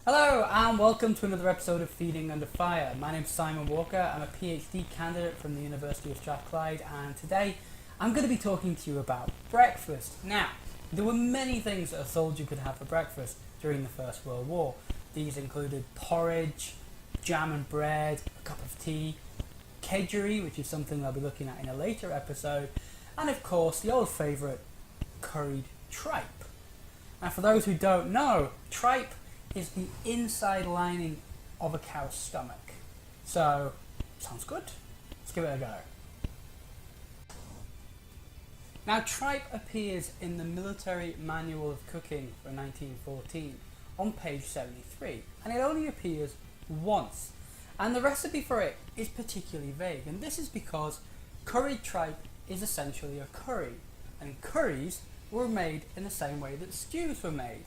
Hello and welcome to another episode of Feeding Under Fire. My name's Simon Walker. I'm a PhD candidate from the University of Strathclyde, and today I'm going to be talking to you about breakfast. Now, there were many things that a soldier could have for breakfast during the First World War. These included porridge, jam and bread, a cup of tea, kedgeree, which is something I'll be looking at in a later episode, and of course the old favourite, curried tripe. Now, for those who don't know, tripe is the inside lining of a cow's stomach. So, sounds good. Let's give it a go. Now, tripe appears in the Military Manual of Cooking for 1914 on page 73, and it only appears once. And the recipe for it is particularly vague, and this is because curried tripe is essentially a curry, and curries were made in the same way that stews were made.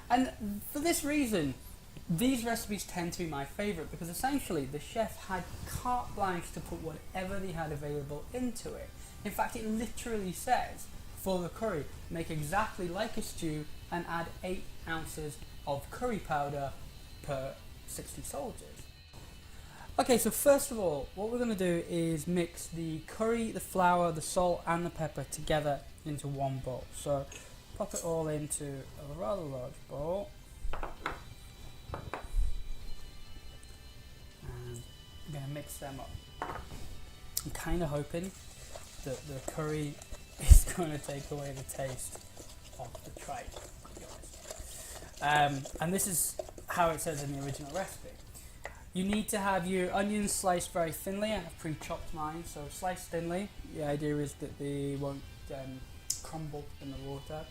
And for this reason, these recipes tend to be my favourite because essentially the chef had carte blanche to put whatever they had available into it. In fact, it literally says, for the curry, make exactly like a stew and add 8 ounces of curry powder per 60 soldiers. Okay, so first of all, what we're going to do is mix the curry, the flour, the salt and the pepper together into one bowl. So pop it all into a rather large bowl, and I'm going to mix them up. I'm kind of hoping that the curry is going to take away the taste of the tripe, to be honest. And this is how it says in the original recipe. You need to have your onions sliced very thinly. I have pre-chopped mine, so sliced thinly. The idea is that they won't crumble in the water.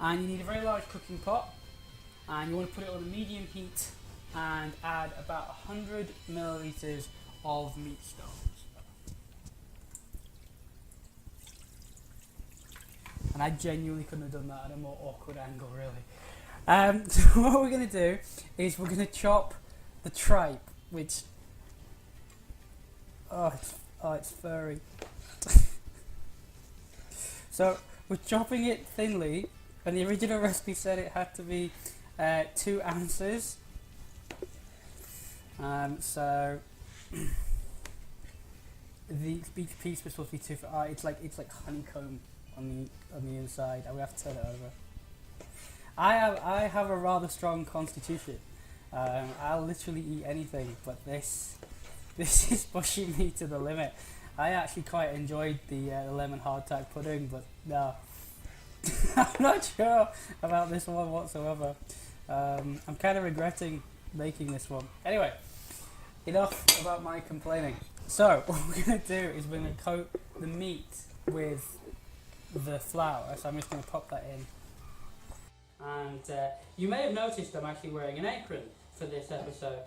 And you need a very large cooking pot, and you want to put it on a medium heat and add about 100 millilitres of meat stones. And I genuinely couldn't have done that at a more awkward angle, really. So what we're going to do is we're going to chop the tripe, which it's furry. So we're chopping it thinly. And the original recipe said it had to be 2 ounces. So each piece was supposed to be 2. It's like honeycomb on the inside. I will have to turn it over. I have a rather strong constitution. I'll literally eat anything, but this is pushing me to the limit. I actually quite enjoyed the lemon hardtack pudding, but no. I'm not sure about this one whatsoever. I'm kind of regretting making this one. Anyway, enough about my complaining. So what we're going to do is we're going to coat the meat with the flour. So I'm just going to pop that in. And you may have noticed I'm actually wearing an apron for this episode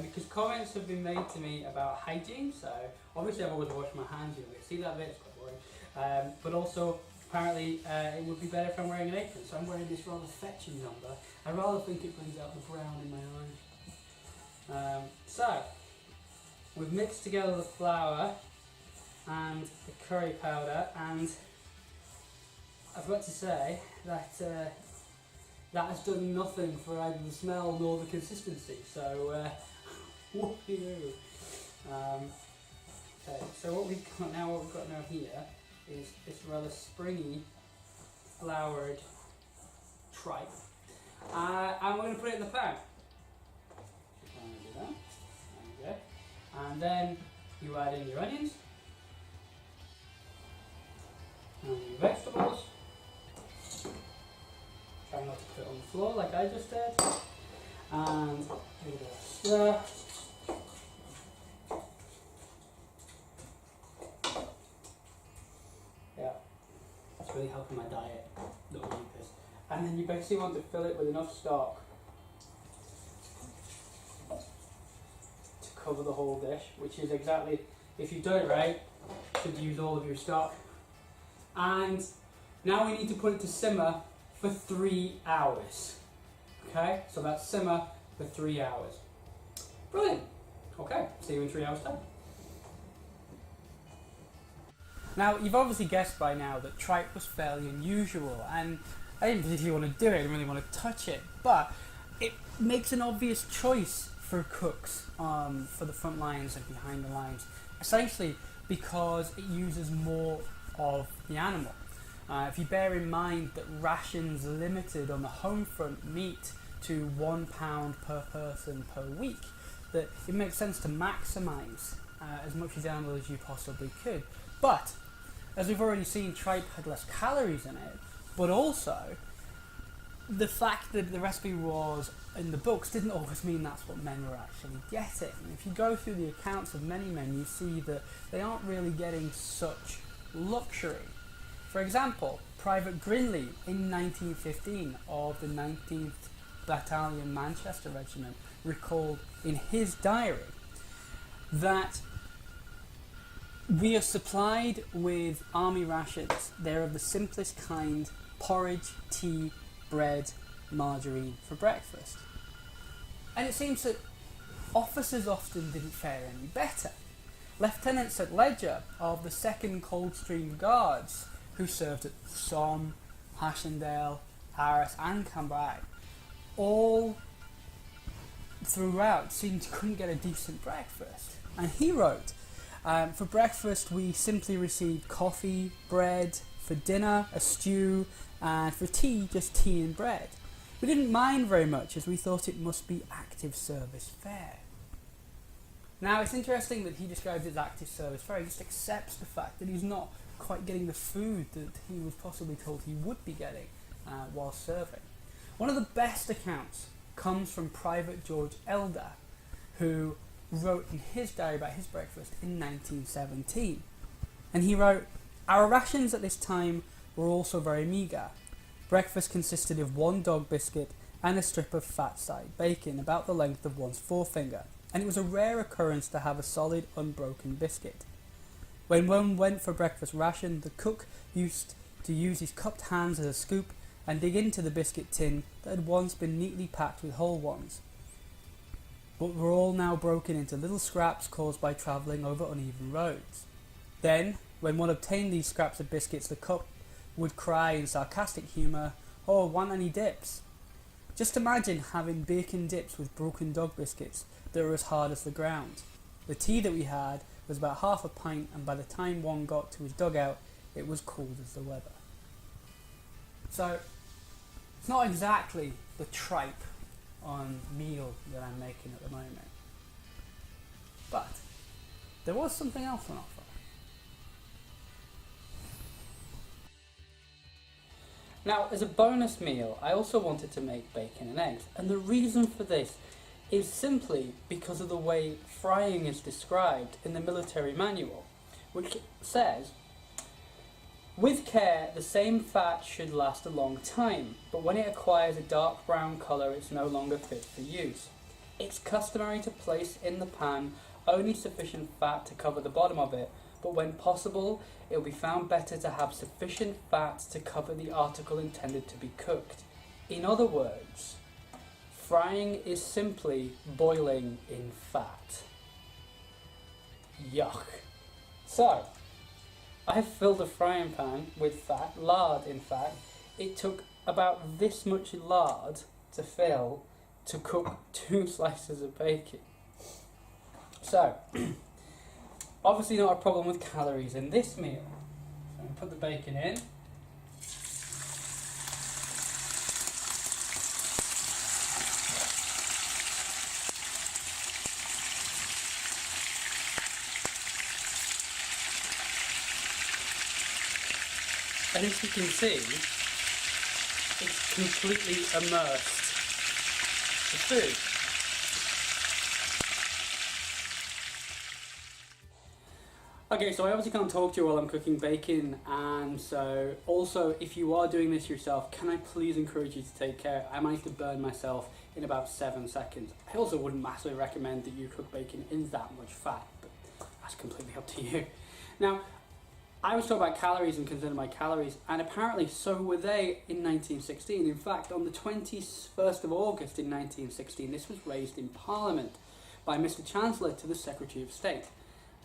because comments have been made to me about hygiene. So obviously I've always washed my hands. You see that bit? It's quite boring. But also, apparently it would be better if I'm wearing an apron, so I'm wearing this rather fetching number. I rather think it brings out the brown in my eyes. So, we've mixed together the flour and the curry powder, and I've got to say that that has done nothing for either the smell nor the consistency, so whoop-de-doo. Okay, so what we've got now here is this rather springy, floured tripe. And we're going to put it in the pan. Okay. And then you add in your onions and your vegetables. Try not to put it on the floor like I just did. And give it a stir. Really helping my diet, not eat this. And then you basically want to fill it with enough stock to cover the whole dish, which is exactly, if you've done it right, you should use all of your stock. And now we need to put it to simmer for 3 hours. Okay, so that's simmer for 3 hours. Brilliant. Okay, see you in 3 hours time. Now, you've obviously guessed by now that tripe was fairly unusual, and I didn't particularly want to do it, I didn't really want to touch it, but it makes an obvious choice for cooks, for the front lines and behind the lines, essentially because it uses more of the animal. If you bear in mind that rations limited on the home front meat to £1 per person per week, that it makes sense to maximise as much of the animal as you possibly could. But, as we've already seen, tripe had less calories in it, but also the fact that the recipe was in the books didn't always mean that's what men were actually getting. And if you go through the accounts of many men, you see that they aren't really getting such luxury. For example, Private Grinley in 1915 of the 19th Battalion Manchester Regiment recalled in his diary that we are supplied with army rations. They're of the simplest kind: porridge, tea, bread, margarine for breakfast. And it seems that officers often didn't fare any better. Lieutenant St. Ledger of the 2nd Coldstream Guards, who served at Somme, Passchendaele, Arras and Cambrai, all throughout couldn't get a decent breakfast. And he wrote, for breakfast we simply received coffee, bread; for dinner a stew; and for tea just tea and bread. We didn't mind very much, as we thought it must be active service fare. Now, it's interesting that he describes it as active service fare. He just accepts the fact that he's not quite getting the food that he was possibly told he would be getting while serving. One of the best accounts comes from Private George Elder, who wrote in his diary about his breakfast in 1917. And he wrote, "Our rations at this time were also very meagre. Breakfast consisted of 1 dog biscuit and a strip of fat side bacon about the length of one's forefinger, and it was a rare occurrence to have a solid, unbroken biscuit. When one went for breakfast ration, the cook used to use his cupped hands as a scoop and dig into the biscuit tin that had once been neatly packed with whole ones, but were all now broken into little scraps caused by travelling over uneven roads. Then, when one obtained these scraps of biscuits, the cook would cry in sarcastic humour, 'Oh, want any dips?' Just imagine having bacon dips with broken dog biscuits that were as hard as the ground. The tea that we had was about half a pint, and by the time one got to his dugout, it was cold as the weather." So, it's not exactly the tripe on meal that I'm making at the moment. But there was something else on offer. Now, as a bonus meal, I also wanted to make bacon and eggs, and the reason for this is simply because of the way frying is described in the military manual, which says, "With care, the same fat should last a long time, but when it acquires a dark brown colour, it's no longer fit for use. It's customary to place in the pan only sufficient fat to cover the bottom of it, but when possible, it will be found better to have sufficient fat to cover the article intended to be cooked. In other words, frying is simply boiling in fat." Yuck. So, I have filled a frying pan with fat, lard in fact. It took about this much lard to fill to cook 2 slices of bacon. So, obviously not a problem with calories in this meal. So I'm going to put the bacon in. And as you can see, it's completely immersed the food. Okay, so I obviously can't talk to you while I'm cooking bacon, and so also if you are doing this yourself, can I please encourage you to take care? I managed to burn myself in about 7 seconds. I also wouldn't massively recommend that you cook bacon in that much fat, but that's completely up to you. Now, I was talking about calories and considered my calories, and apparently so were they in 1916. In fact, on the 21st of August in 1916, this was raised in Parliament by Mr. Chancellor to the Secretary of State.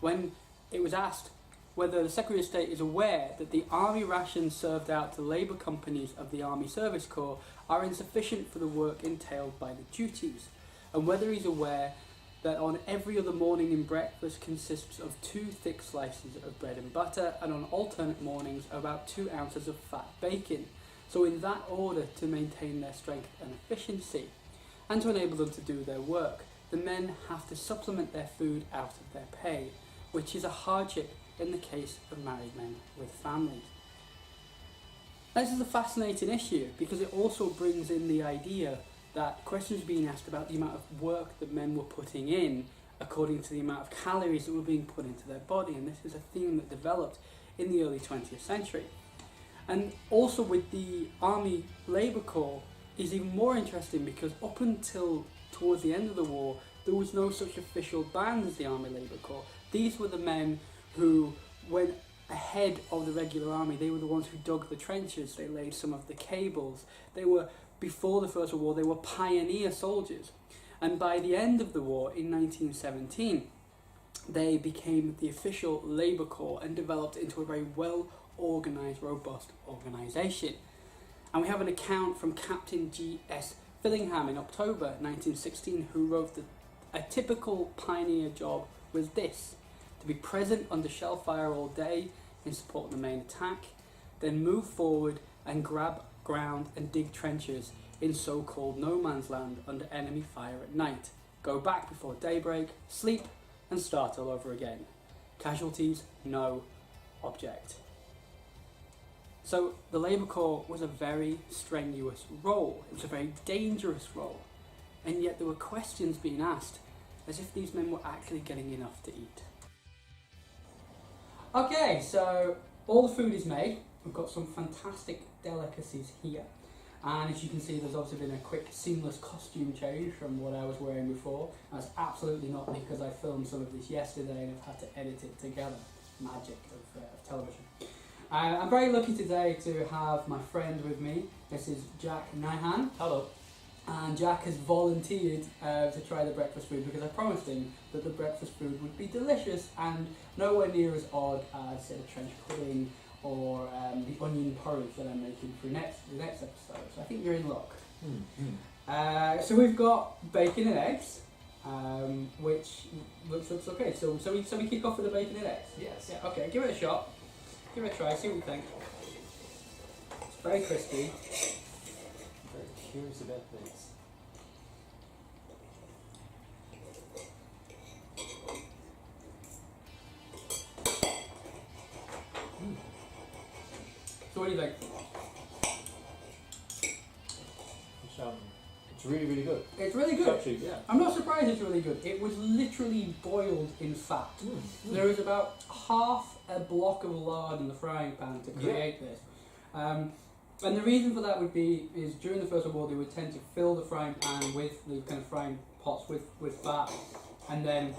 When it was asked, whether the Secretary of State is aware that the army rations served out to labour companies of the Army Service Corps are insufficient for the work entailed by the duties, and whether he's aware that on every other morning in breakfast consists of 2 thick slices of bread and butter, and on alternate mornings about 2 ounces of fat bacon, so in that order to maintain their strength and efficiency, and to enable them to do their work. The men have to supplement their food out of their pay, which is a hardship in the case of married men with families. This is a fascinating issue because it also brings in the idea that questions are being asked about the amount of work that men were putting in according to the amount of calories that were being put into their body, and this is a theme that developed in the early 20th century. And also with the Army Labour Corps is even more interesting because up until towards the end of the war there was no such official band as the Army Labour Corps. These were the men who went ahead of the regular army. They were the ones who dug the trenches, they laid some of the cables. They were, before the First World War, they were pioneer soldiers. And by the end of the war, in 1917, they became the official Labour Corps and developed into a very well-organised, robust organisation. And we have an account from Captain G.S. Fillingham in October 1916, who wrote that a typical pioneer job was this: to be present under shell fire all day in support of the main attack, then move forward and grab ground and dig trenches in so-called no man's land under enemy fire at night, go back before daybreak, sleep and start all over again. Casualties, no object. So the Labour Corps was a very strenuous role. It was a very dangerous role, and yet there were questions being asked as if these men were actually getting enough to eat. Okay, so all the food is made. We've got some fantastic delicacies here. And as you can see, there's obviously been a quick, seamless costume change from what I was wearing before. That's absolutely not because I filmed some of this yesterday and have had to edit it together. Magic of television. I'm very lucky today to have my friend with me. This is Jack Nyhan. Hello. And Jack has volunteered to try the breakfast food because I promised him that the breakfast food would be delicious and nowhere near as odd as, say, the trench pudding or the onion porridge that I'm making for the next episode. So I think you're in luck. So we've got bacon and eggs, which looks okay. So we kick off with the bacon and eggs. Yes. Yeah. Okay. Give it a shot. Give it a try. See what you think. It's very crispy. Very curious about this. So what do you think? It's really, really good. It's really good. Actually, yeah. I'm not surprised it's really good. It was literally boiled in fat. There is about half a block of lard in the frying pan to create this. And the reason for that would be is during the First World War they would tend to fill the frying pan with the kind of frying pots with fat, and then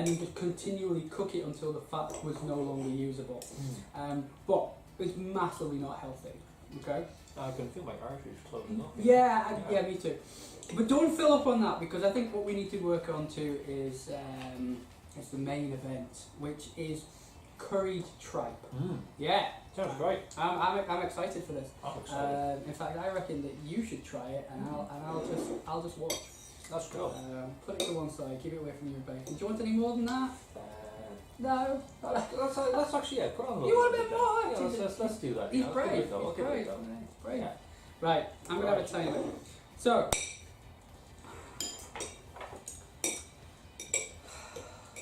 just continually cook it until the fat was no longer usable. But it's massively not healthy. Okay. I can feel my arteries closing up. Yeah, me too. But don't fill up on that because I think what we need to work on too is the main event, which is curried tripe. Yeah. Sounds great. I'm excited for this. I'm excited. In fact, I reckon that you should try it, and I'll just watch. Let's go. Put it to one side. Keep it away from your bacon. Do you want any more than that? No. Let's actually put on a little. You want a bit more? Yeah, let's do that. He's brave. He's brave. Brave. Yeah. Right. I'm gonna have a timer. So.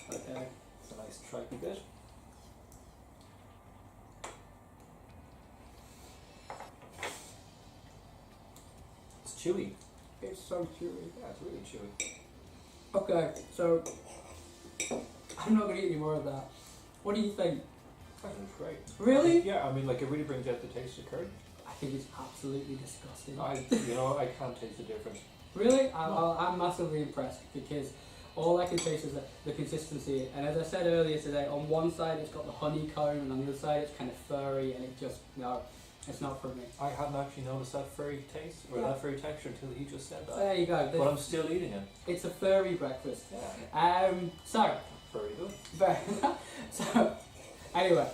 Okay. It's a nice tripey bit. It's chewy. It's so chewy. Yeah, it's really chewy. Okay, so I'm not going to eat any more of that. What do you think? I think it's great. Really? Yeah, I mean, like, it really brings out the taste of curry. I think it's absolutely disgusting. I can't taste the difference. Really? I'm massively impressed because all I can taste is the consistency. And as I said earlier today, on one side it's got the honeycomb, and on the other side it's kind of furry, and it just, no, it's not for me. I hadn't actually noticed that furry taste or that furry texture until he just said that. There you go. But I'm still eating it. It's a furry breakfast. Yeah. So Very good. Very so, anyway,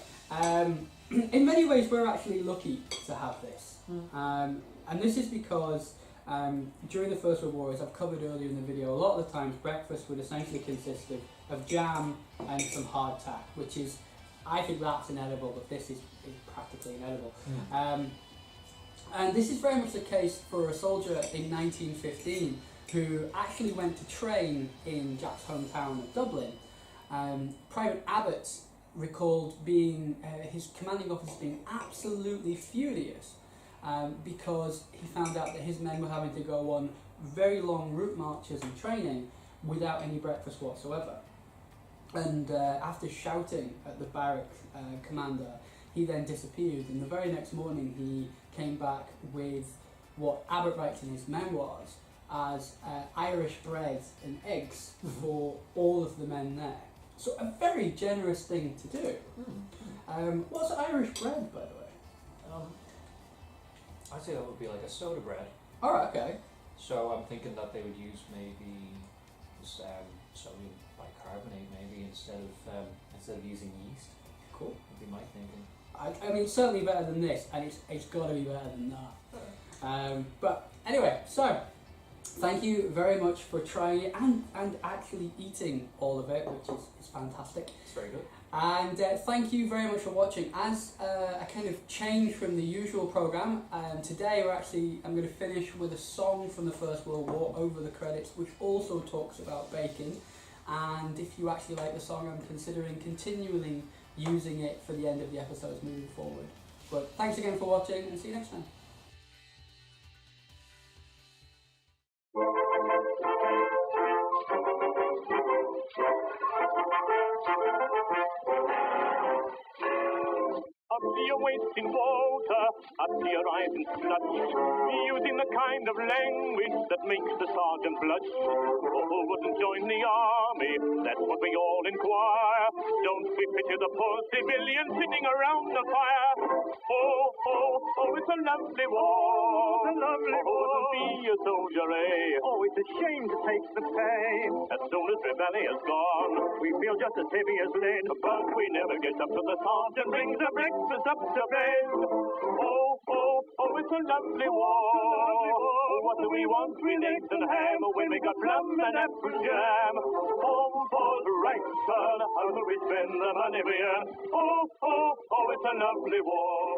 in many ways we're actually lucky to have this. And this is because during the First World War, as I've covered earlier in the video, a lot of the times breakfast would essentially consist of jam and some hardtack, which is, I think that's inedible, but this is practically inedible. And this is very much the case for a soldier in 1915 who actually went to train in Jack's hometown of Dublin. Private Abbott recalled being his commanding officer being absolutely furious because he found out that his men were having to go on very long route marches and training without any breakfast whatsoever. And after shouting at the barrack commander, he then disappeared, and the very next morning he came back with what Abbott writes in his memoirs as Irish bread and eggs for all of the men there. So a very generous thing to do. What's Irish bread, by the way? I'd say that would be like a soda bread. Alright, okay. So I'm thinking that they would use maybe sodium bicarbonate maybe instead of using yeast. Cool. Would be my thinking. I mean, it's certainly better than this, and it's got to be better than that. But anyway, so thank you very much for trying it and actually eating all of it, which is fantastic. It's very good. And thank you very much for watching. As a kind of change from the usual programme, today I'm going to finish with a song from the First World War over the credits, which also talks about bacon. And if you actually like the song, I'm considering continually using it for the end of the episodes moving forward. But thanks again for watching, and see you next time. Up to your waist in water, up to your eyes in such, using the kind of language that makes the sergeant blush. Who wouldn't join the army? That's what we all inquire. Don't we pity the poor civilian sitting around the fire? Oh, oh, oh, it's a lovely war, a lovely war. Who wouldn't be a soldier, eh? Oh, it's a shame to take the pain. As soon as the valley is gone, we feel just as heavy as lead, but we never get up to the sergeant brings the breakfast up to bed. Oh, oh, oh, it's a lovely war. What do we want with eggs and ham when we got plum and apple jam? Home for the right, son, how do we spend the money we earn? Oh, oh, oh, it's a lovely war.